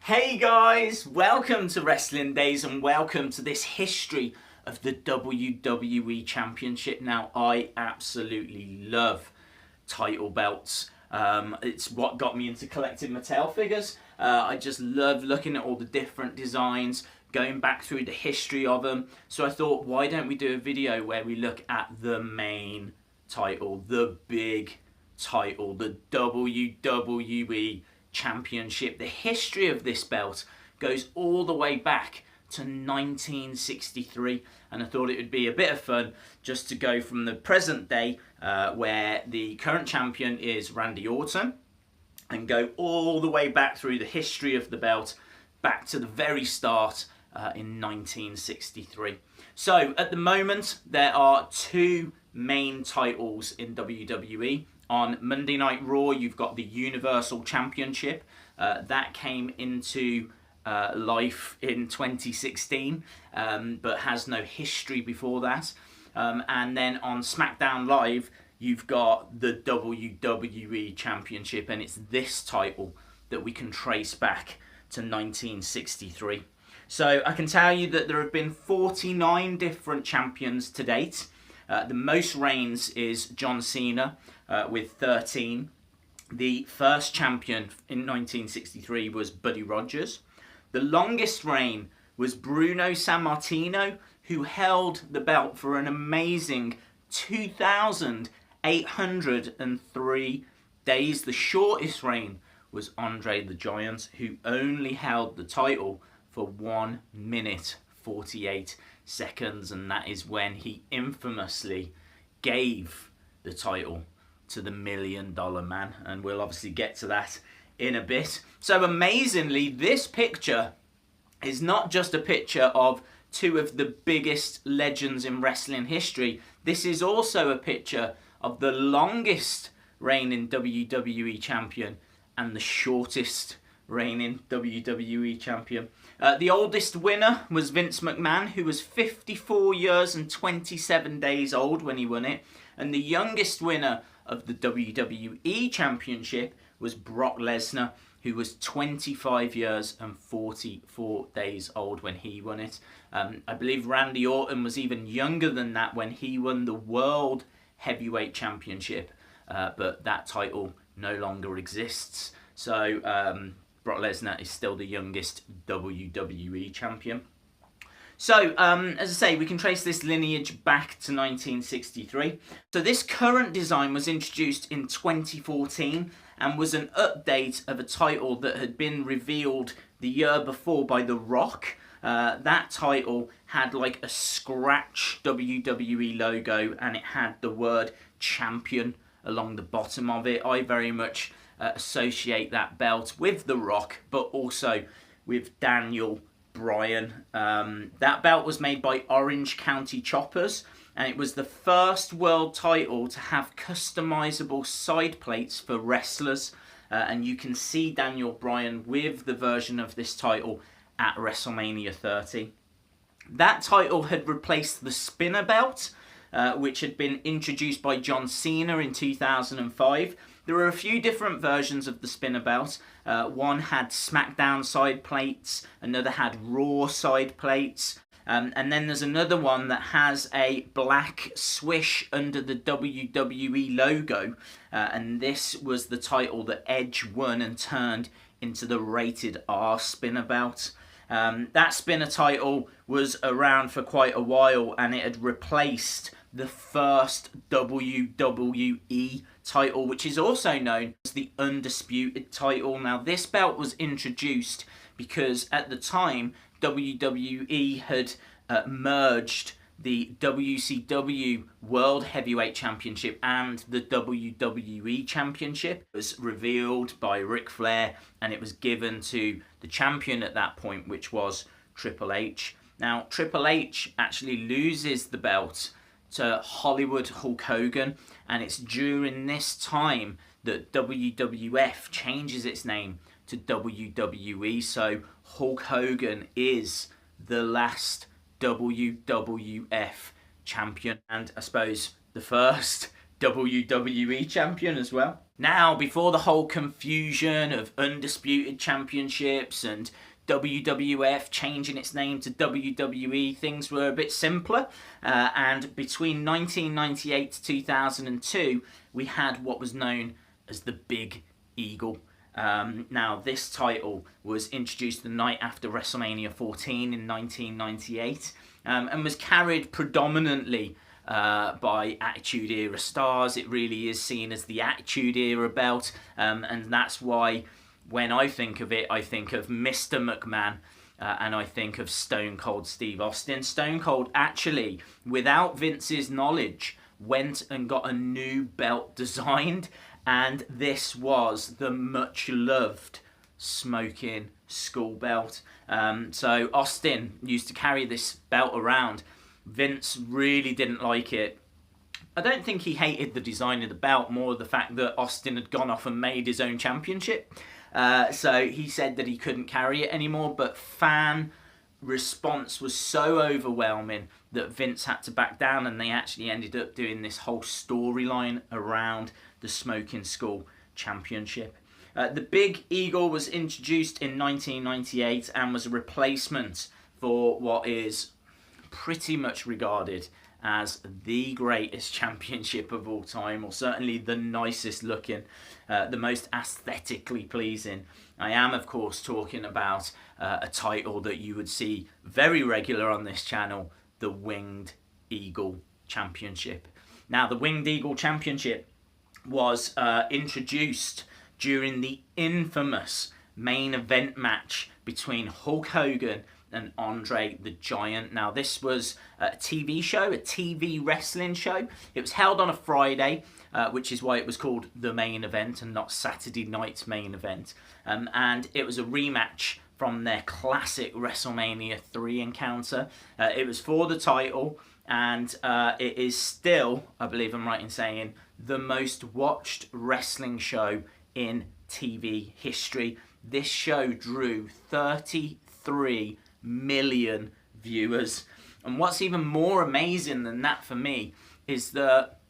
Hey guys, welcome to Wrestling Days and welcome to this history of the WWE Championship. Now, I absolutely love title belts. It's what got me into collecting Mattel figures. I just love looking at all the different designs, going back through the history of them. So I thought, why don't we do a video where we look at the main title, the big title, the WWE Championship. The history of this belt goes all the way back to 1963, and I thought it would be a bit of fun just to go from the present day where the current champion is Randy Orton, and go all the way back through the history of the belt back to the very start in 1963. So at the moment there are two main titles in WWE. On Monday Night Raw, you've got the Universal Championship. That came into life in 2016, but has no history before that. And then on SmackDown Live, you've got the WWE Championship, and it's this title that we can trace back to 1963. So I can tell you that there have been 49 different champions to date. The most reigns is John Cena with 13. The first champion in 1963 was Buddy Rogers. The longest reign was Bruno Sammartino, who held the belt for an amazing 2,803 days. The shortest reign was Andre the Giant, who only held the title for 1 minute 48 seconds, and that is when he infamously gave the title to the $1 Million Man, and we'll obviously get to that in a bit. So amazingly, this picture is not just a picture of two of the biggest legends in wrestling history. This is also a picture of the longest reigning WWE champion and the shortest reigning WWE champion. The oldest winner was Vince McMahon, who was 54 years and 27 days old when he won it. And the youngest winner of the WWE Championship was Brock Lesnar, who was 25 years and 44 days old when he won it. I believe Randy Orton was even younger than that when he won the World Heavyweight Championship, but that title no longer exists. So Brock Lesnar is still the youngest WWE champion. So, as I say, we can trace this lineage back to 1963. So this current design was introduced in 2014 and was an update of a title that had been revealed the year before by The Rock. That title had like a scratch WWE logo, and it had the word champion along the bottom of it. I very much associate that belt with The Rock, but also with Daniel Bryan. That belt was made by Orange County Choppers, and it was the first world title to have customizable side plates for wrestlers, and you can see Daniel Bryan with the version of this title at WrestleMania 30. That title had replaced the spinner belt, which had been introduced by John Cena in 2005. There were a few different versions of the spinner belt. One had SmackDown side plates, another had Raw side plates, and then there's another one that has a black swish under the WWE logo, and this was the title that Edge won and turned into the Rated R spinner belt. That spinner title was around for quite a while, and it had replaced the first WWE title, which is also known as the Undisputed title. Now, this belt was introduced because at the time WWE had merged the WCW World Heavyweight Championship and the WWE Championship. It was revealed by Ric Flair, and it was given to the champion at that point, which was Triple H. Now, Triple H actually loses the belt to Hollywood Hulk Hogan, and it's during this time that WWF changes its name to WWE. So Hulk Hogan is the last WWF champion, and I suppose the first WWE champion as well. Now, before the whole confusion of undisputed championships and WWF changing its name to WWE, things were a bit simpler. And between 1998 to 2002, we had what was known as the Big Eagle. Now, this title was introduced the night after WrestleMania 14 in 1998 and was carried predominantly by Attitude Era stars. It really is seen as the Attitude Era belt, and that's why when I think of it, I think of Mr. McMahon, and I think of Stone Cold Steve Austin. Stone Cold actually, without Vince's knowledge, went and got a new belt designed, and this was the much loved Smoking Skull belt. So Austin used to carry this belt around. Vince really didn't like it. I don't think he hated the design of the belt, more the fact that Austin had gone off and made his own championship. So he said that he couldn't carry it anymore, but fan response was so overwhelming that Vince had to back down, and they actually ended up doing this whole storyline around the Smoking Skull Championship. The Big Eagle was introduced in 1998 and was a replacement for what is pretty much regarded as the greatest championship of all time, or certainly the nicest looking, the most aesthetically pleasing. I am, of course, talking about a title that you would see very regular on this channel, the Winged Eagle Championship. Now, the Winged Eagle Championship was introduced during the infamous main event match between Hulk Hogan and Andre the Giant. Now, this was a TV show, a TV wrestling show. It was held on a Friday, which is why it was called the main event and not Saturday night's main event. And it was a rematch from their classic WrestleMania 3 encounter. It was for the title, and it is still, I believe I'm right in saying, the most watched wrestling show in TV history. This show drew 33 million viewers. And what's even more amazing than that for me is that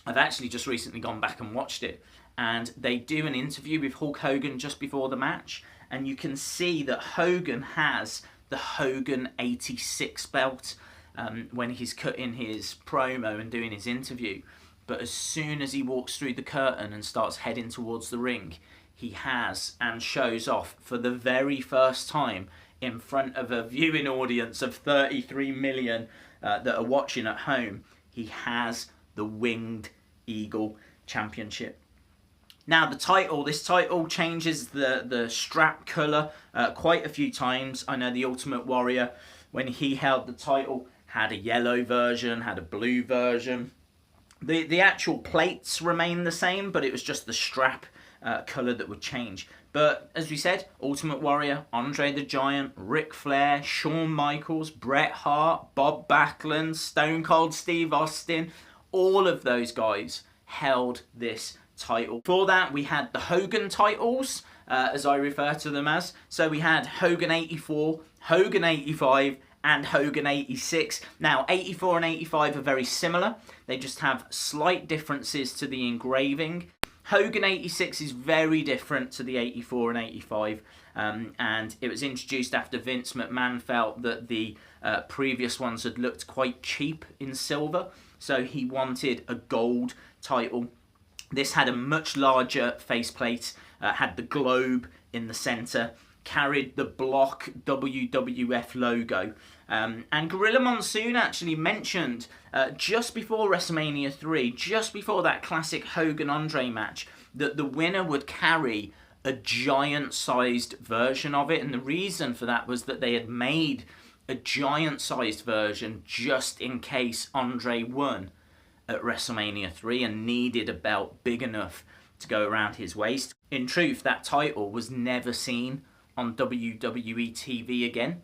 I've actually just recently gone back and watched it, and they do an interview with Hulk Hogan just before the match, and you can see that Hogan has the Hogan 86 belt when he's cutting his promo and doing his interview. But as soon as he walks through the curtain and starts heading towards the ring, he has and shows off for the very first time in front of a viewing audience of 33 million that are watching at home, he has the Winged Eagle Championship. Now, this title changes the strap colour quite a few times. I know the Ultimate Warrior, when he held the title, had a yellow version, had a blue version. The actual plates remain the same, but it was just the strap colour that would change. But as we said, Ultimate Warrior, Andre the Giant, Ric Flair, Shawn Michaels, Bret Hart, Bob Backlund, Stone Cold Steve Austin, all of those guys held this title. For that, we had the Hogan titles, as I refer to them as. So we had Hogan 84, Hogan 85, and Hogan 86. Now, 84 and 85 are very similar. They just have slight differences to the engraving. Hogan 86 is very different to the 84 and 85, and it was introduced after Vince McMahon felt that the previous ones had looked quite cheap in silver, so he wanted a gold title. This had a much larger faceplate, had the globe in the centre, carried the block WWF logo. And Gorilla Monsoon actually mentioned just before WrestleMania 3, just before that classic Hogan-Andre match, that the winner would carry a giant-sized version of it. And the reason for that was that they had made a giant-sized version just in case Andre won at WrestleMania 3 and needed a belt big enough to go around his waist. In truth, that title was never seen on WWE TV again.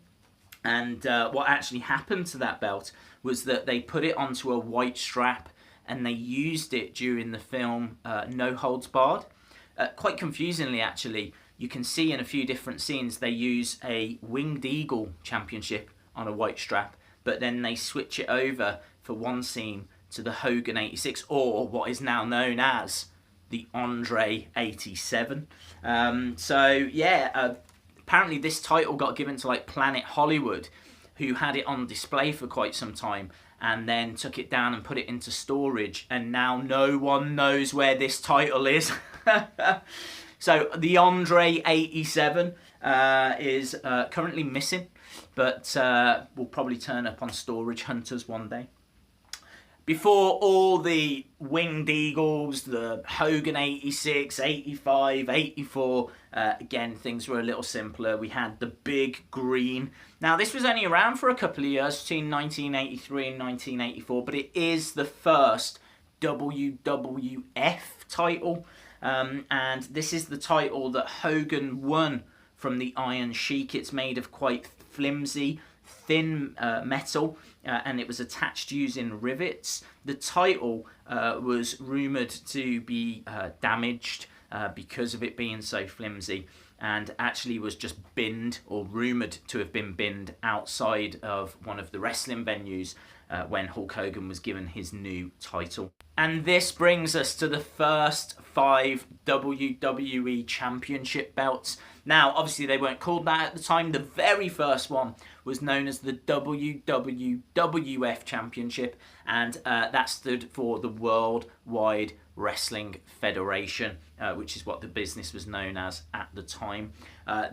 And what actually happened to that belt was that they put it onto a white strap and they used it during the film No Holds Barred. Quite confusingly, actually, you can see in a few different scenes they use a Winged Eagle Championship on a white strap, but then they switch it over for one scene to the Hogan 86, or what is now known as the Andre 87. Apparently this title got given to like Planet Hollywood, who had it on display for quite some time and then took it down and put it into storage, and now no one knows where this title is. So the Andre 87 is currently missing, but will probably turn up on storage hunters one day. Before all the Winged Eagles, the Hogan 86, 85, 84, again, things were a little simpler. We had the Big Green. Now, this was only around for a couple of years, between 1983 and 1984, but it is the first WWF title. And this is the title that Hogan won from the Iron Sheik. It's made of quite flimsy, thin metal, and it was attached using rivets. The title was rumoured to be damaged because of it being so flimsy, and actually was just binned, or rumoured to have been binned, outside of one of the wrestling venues when Hulk Hogan was given his new title. And this brings us to the first 5 WWE Championship belts. Now, obviously they weren't called that at the time. The very first one was known as the WWF Championship, and that stood for the Worldwide Wrestling Federation, which is what the business was known as at the time.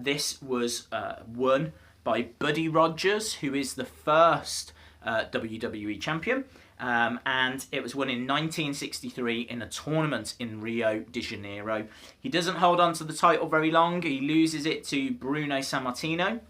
This was won by Buddy Rogers, who is the first WWE champion, and it was won in 1963 in a tournament in Rio de Janeiro. He doesn't hold on to the title very long. He loses it to Bruno Sammartino,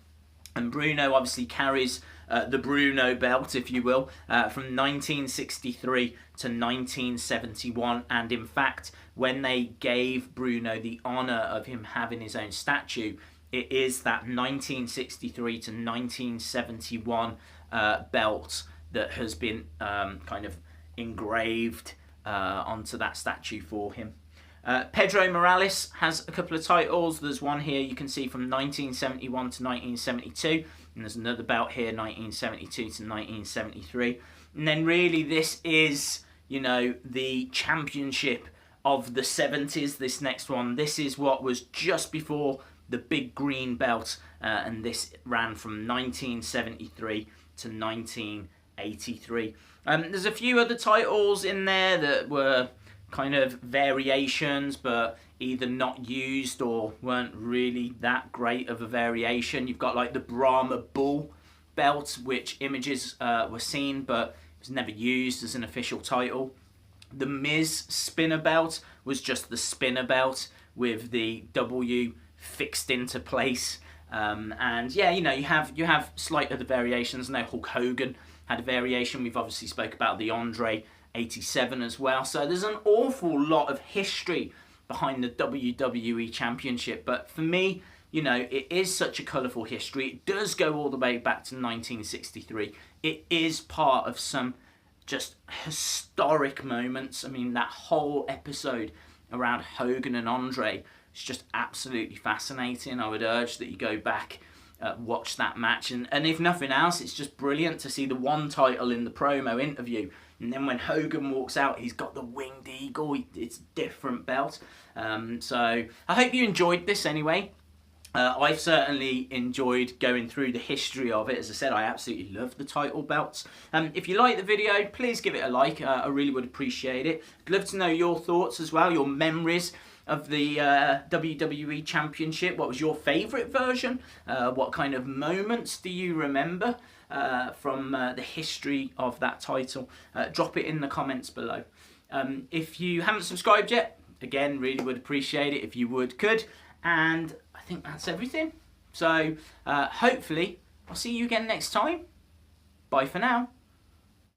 and Bruno obviously carries the Bruno belt, if you will, from 1963 to 1971. And in fact, when they gave Bruno the honour of him having his own statue, it is that 1963 to 1971 belt that has been kind of engraved onto that statue for him. Pedro Morales has a couple of titles. There's one here you can see from 1971 to 1972, and there's another belt here, 1972 to 1973. And then really this is, you know, the championship of the 70s, this next one. This is what was just before the Big Green belt, and this ran from 1973 to 1983. There's a few other titles in there that were kind of variations, but either not used or weren't really that great of a variation. You've got like the Brahma Bull belt, which images were seen, but it was never used as an official title. The Miz spinner belt was just the spinner belt with the W fixed into place. And yeah, you know, you have slight other variations. I know Hulk Hogan had a variation. We've obviously spoke about the Andre 87 as well. So there's an awful lot of history behind the WWE Championship. But for me, you know, it is such a colourful history. It does go all the way back to 1963. It is part of some just historic moments. I mean, that whole episode around Hogan and Andre is just absolutely fascinating. I would urge that you go back, watch that match, and if nothing else, it's just brilliant to see the one title in the promo interview, and then when Hogan walks out, he's got the Winged Eagle. It's a different belt. So I hope you enjoyed this anyway. I've certainly enjoyed going through the history of it. As I said, I absolutely love the title belts. If you like the video, please give it a like. I really would appreciate it. I'd love to know your thoughts as well, your memories of the WWE Championship. What was your favourite version? What kind of moments do you remember from the history of that title? Drop it in the comments below. If you haven't subscribed yet, again, really would appreciate it if you could. And I think that's everything. So hopefully I'll see you again next time. Bye for now.